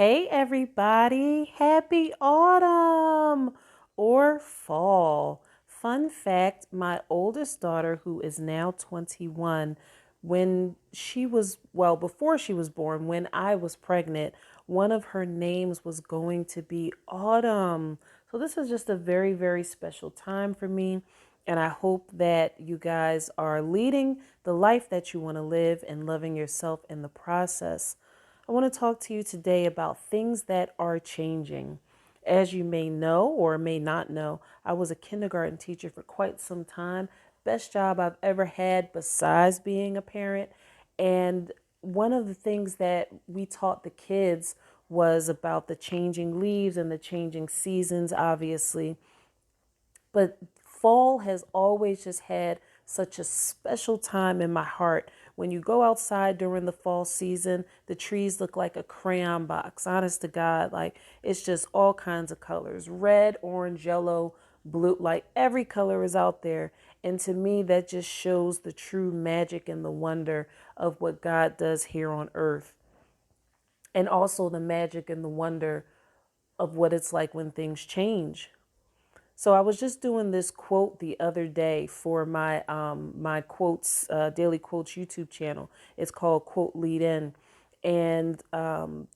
Hey everybody, happy autumn or fall. Fun fact, my oldest daughter, who is now 21, before she was born, when I was pregnant, one of her names was going to be Autumn. So this is just a very, very special time for me. And I hope that you guys are leading the life that you want to live and loving yourself in the process. I want to talk to you today about things that are changing. As you may know or may not know, I was a kindergarten teacher for quite some time. Best job I've ever had besides being a parent. And one of the things that we taught the kids was about the changing leaves and the changing seasons, obviously. But fall has always just had such a special time in my heart. When you go outside during the fall season, the trees look like a crayon box. Honest to God, like it's just all kinds of colors: red, orange, yellow, blue, like every color is out there. And to me, that just shows the true magic and the wonder of what God does here on earth. And also the magic and the wonder of what it's like when things change. So I was just doing this quote the other day for my quotes daily quotes YouTube channel. It's called Quote Lead In, and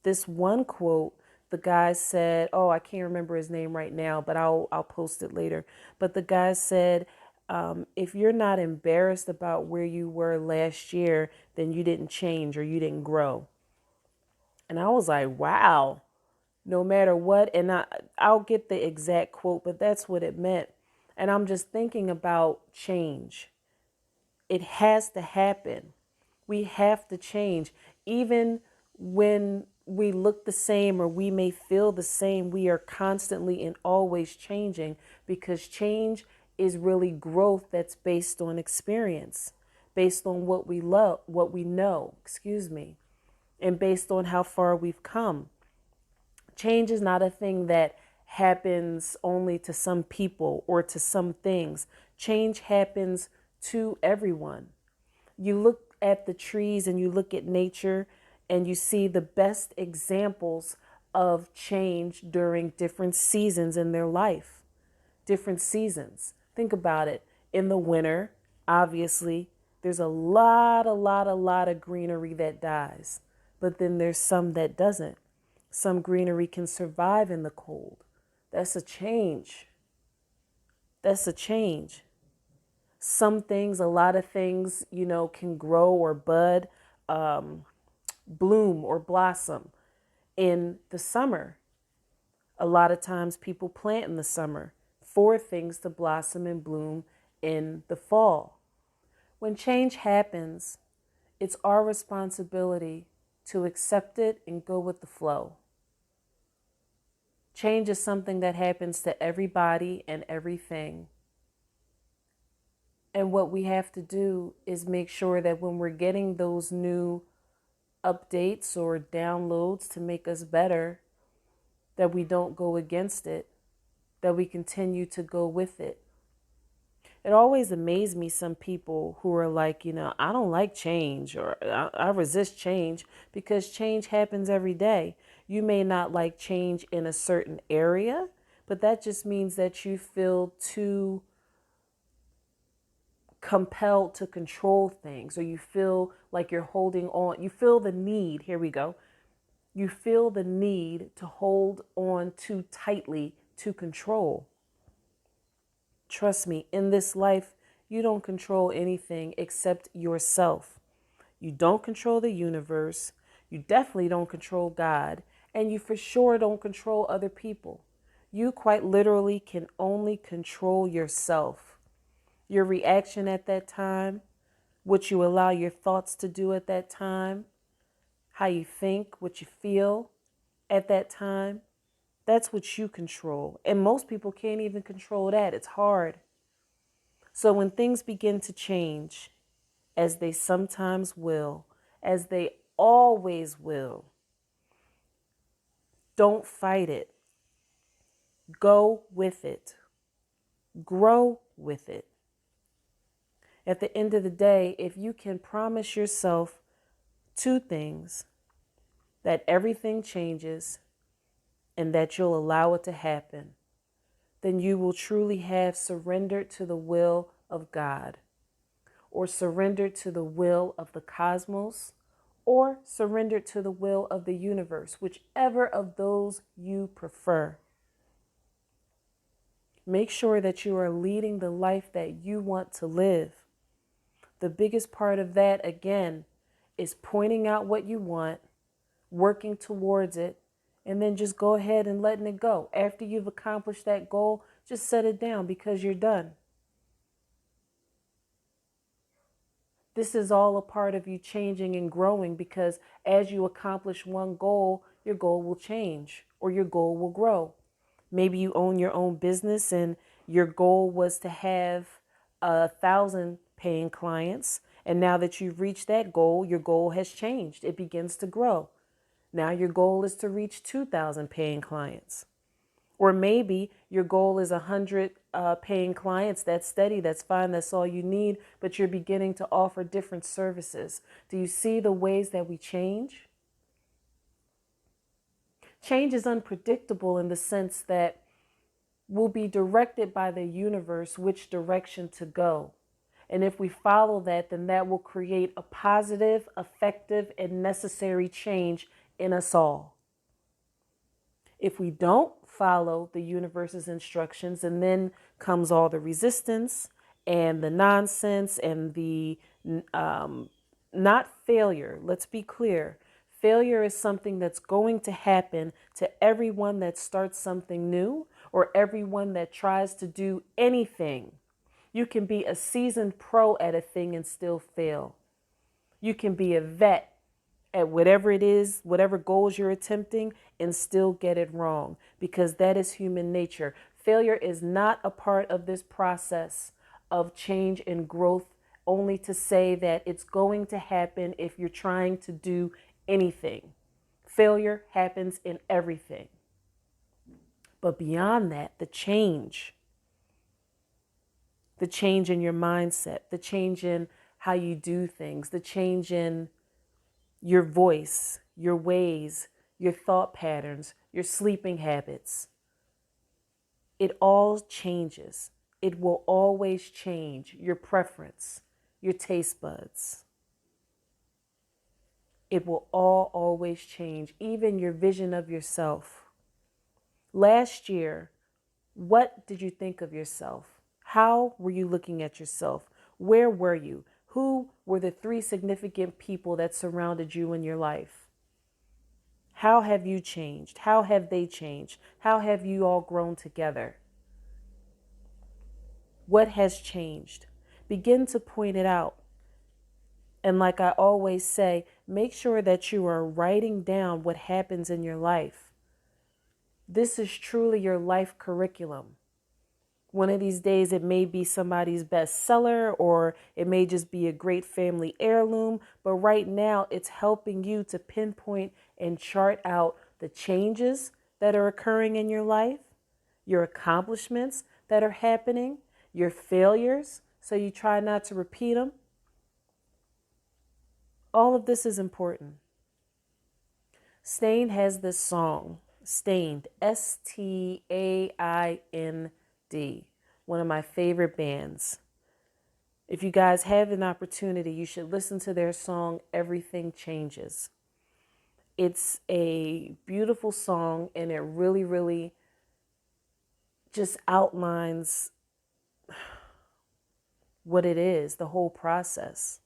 this one quote, the guy said, "Oh, I can't remember his name right now, but I'll post it later." But the guy said, "If you're not embarrassed about where you were last year, then you didn't change or you didn't grow." And I was like, "Wow." No matter what. And I'll get the exact quote, but that's what it meant. And I'm just thinking about change. It has to happen. We have to change. Even when we look the same or we may feel the same, we are constantly and always changing because change is really growth that's based on experience, based on what we love, what we know, and based on how far we've come. Change is not a thing that happens only to some people or to some things. Change happens to everyone. You look at the trees and you look at nature and you see the best examples of change during different seasons in their life. Different seasons. Think about it. In the winter, obviously, there's a lot of greenery that dies, but then there's some that doesn't. Some greenery can survive in the cold. That's a change. That's a change. Some things, a lot of things, can grow or bud, um, bloom or blossom in the summer. A lot of times people plant in the summer for things to blossom and bloom in the fall. When change happens, it's our responsibility to accept it and go with the flow. Change is something that happens to everybody and everything. And what we have to do is make sure that when we're getting those new updates or downloads to make us better, that we don't go against it, that we continue to go with it. It always amazed me, some people who are like, I don't like change or I resist change, because change happens every day. You may not like change in a certain area, but that just means that you feel too compelled to control things, or you feel like you're holding on. You feel the need, here we go. You feel the need to hold on too tightly to control. Trust me, in this life, you don't control anything except yourself. You don't control the universe. You definitely don't control God. And you for sure don't control other people. You quite literally can only control yourself. Your reaction at that time, what you allow your thoughts to do at that time, how you think, what you feel at that time, that's what you control. And most people can't even control that. It's hard. So when things begin to change, as they sometimes will, as they always will, don't fight it. Go with it. Grow with it. At the end of the day, if you can promise yourself two things, that everything changes and that you'll allow it to happen, then you will truly have surrendered to the will of God, or surrendered to the will of the cosmos, or surrendered to the will of the universe, whichever of those you prefer. Make sure that you are leading the life that you want to live. The biggest part of that, again, is pointing out what you want, working towards it, and then just go ahead and letting it go. After you've accomplished that goal, just set it down because you're done. This is all a part of you changing and growing, because as you accomplish one goal, your goal will change or your goal will grow. Maybe you own your own business and your goal was to have 1,000 paying clients. And now that you've reached that goal, your goal has changed. It begins to grow. Now your goal is to reach 2,000 paying clients. Or maybe your goal is 100 paying clients. That's steady. That's fine. That's all you need. But you're beginning to offer different services. Do you see the ways that we change? Change is unpredictable in the sense that we'll be directed by the universe which direction to go. And if we follow that, then that will create a positive, effective, and necessary change in us all. If we don't follow the universe's instructions, and then comes all the resistance and the nonsense and the not failure. Let's be clear. Failure is something that's going to happen to everyone that starts something new or everyone that tries to do anything. You can be a seasoned pro at a thing and still fail. You can be a vet at whatever it is, whatever goals you're attempting, and still get it wrong, because that is human nature. Failure is not a part of this process of change and growth, only to say that it's going to happen if you're trying to do anything. Failure happens in everything. But beyond that, the change in your mindset, the change in how you do things, the change in your voice, your ways, your thought patterns, your sleeping habits. It all changes. It will always change. Your preference, your taste buds. It will all always change, even your vision of yourself. Last year, what did you think of yourself? How were you looking at yourself? Where were you? Who were the 3 significant people that surrounded you in your life? How have you changed? How have they changed? How have you all grown together? What has changed? Begin to point it out. And like I always say, make sure that you are writing down what happens in your life. This is truly your life curriculum. One of these days, it may be somebody's bestseller, or it may just be a great family heirloom. But right now, it's helping you to pinpoint and chart out the changes that are occurring in your life, your accomplishments that are happening, your failures, so you try not to repeat them. All of this is important. Stained has this song, Stained, Staind, one of my favorite bands. If you guys have an opportunity, you should listen to their song, Everything Changes. It's a beautiful song, and it really, really just outlines what it is, the whole process.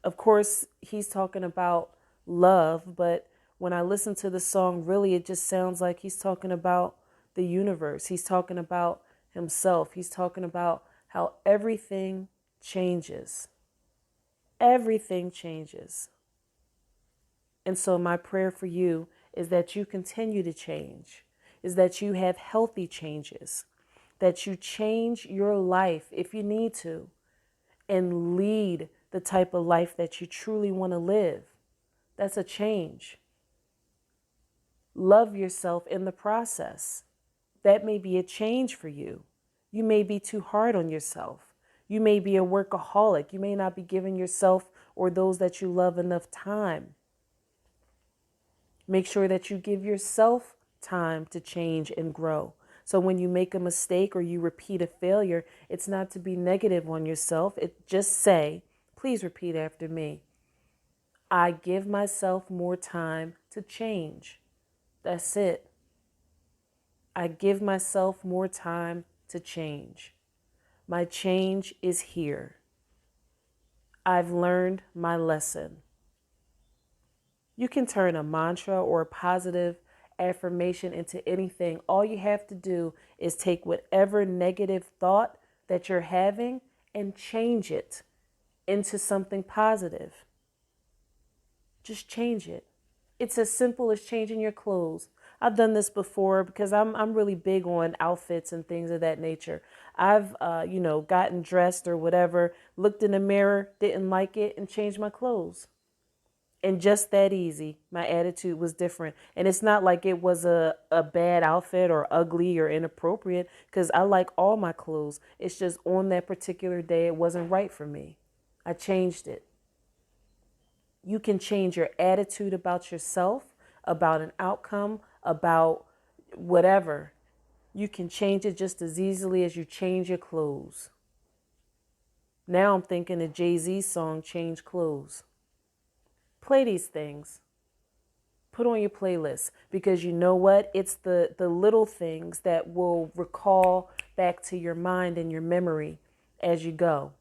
Of course, he's talking about love, but when I listen to the song, really, it just sounds like he's talking about the universe. He's talking about himself. He's talking about how everything changes. Everything changes. And so my prayer for you is that you continue to change, is that you have healthy changes, that you change your life if you need to, and lead the type of life that you truly want to live. That's a change. Love yourself in the process. That may be a change for you. You may be too hard on yourself. You may be a workaholic. You may not be giving yourself or those that you love enough time. Make sure that you give yourself time to change and grow. So when you make a mistake or you repeat a failure, it's not to be negative on yourself. It just say, please repeat after me. I give myself more time to change. That's it. I give myself more time to change. My change is here. I've learned my lesson. You can turn a mantra or a positive affirmation into anything. All you have to do is take whatever negative thought that you're having and change it into something positive. Just change it. It's as simple as changing your clothes. I've done this before because I'm really big on outfits and things of that nature. I've gotten dressed or whatever, looked in the mirror, didn't like it, and changed my clothes. And just that easy, my attitude was different. And it's not like it was a bad outfit or ugly or inappropriate, because I like all my clothes. It's just on that particular day, it wasn't right for me. I changed it. You can change your attitude about yourself, about an outcome, about whatever. You can change it just as easily as you change your clothes. Now I'm thinking of Jay-Z's song, Change Clothes. Play these things. Put on your playlist, because you know what? It's the little things that will recall back to your mind and your memory as you go.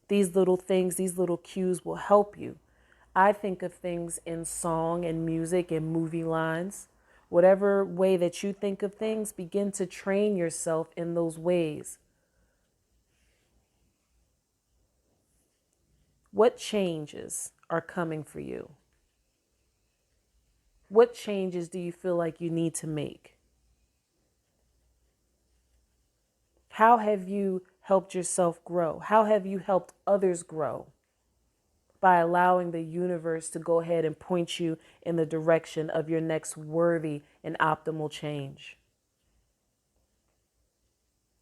These little things, these little cues will help you. I think of things in song and music and movie lines. Whatever way that you think of things, begin to train yourself in those ways. What changes are coming for you? What changes do you feel like you need to make? How have you helped yourself grow? How have you helped others grow? By allowing the universe to go ahead and point you in the direction of your next worthy and optimal change.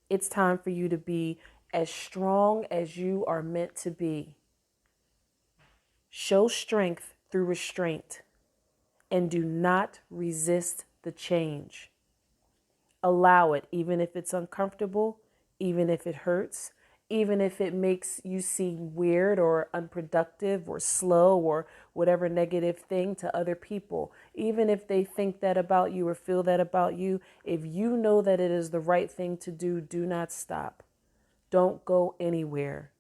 It's time for you to be as strong as you are meant to be. Show strength through restraint, and do not resist the change. Allow it, even if it's uncomfortable, even if it hurts, even if it makes you seem weird or unproductive or slow or whatever negative thing to other people. Even if they think that about you or feel that about you, if you know that it is the right thing to do, do not stop. Don't go anywhere.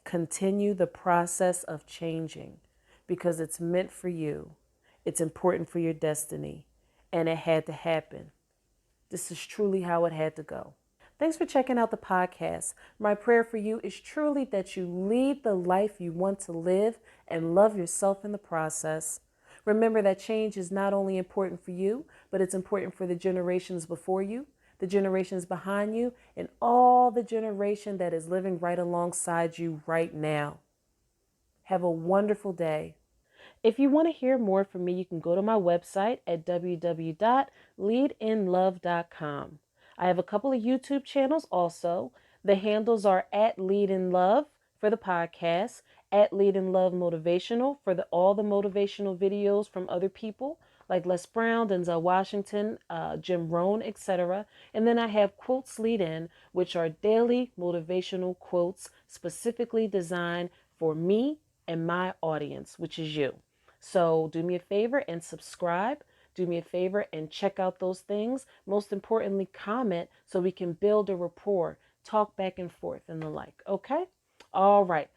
Continue the process of changing, because it's meant for you. It's important for your destiny, and it had to happen. This is truly how it had to go. Thanks for checking out the podcast. My prayer for you is truly that you lead the life you want to live and love yourself in the process. Remember that change is not only important for you, but it's important for the generations before you, the generations behind you, and all the generation that is living right alongside you right now. Have a wonderful day. If you want to hear more from me, you can go to my website at www.leadinlove.com. I have a couple of YouTube channels also. The handles are at Lead in Love for the podcast, at Lead in Love Motivational for all the motivational videos from other people like Les Brown, Denzel Washington, Jim Rohn, etc. And then I have Quotes Lead In, which are daily motivational quotes specifically designed for me and my audience, which is you. So do me a favor and subscribe. Do me a favor and check out those things. Most importantly, comment so we can build a rapport, talk back and forth and the like. Okay? All right.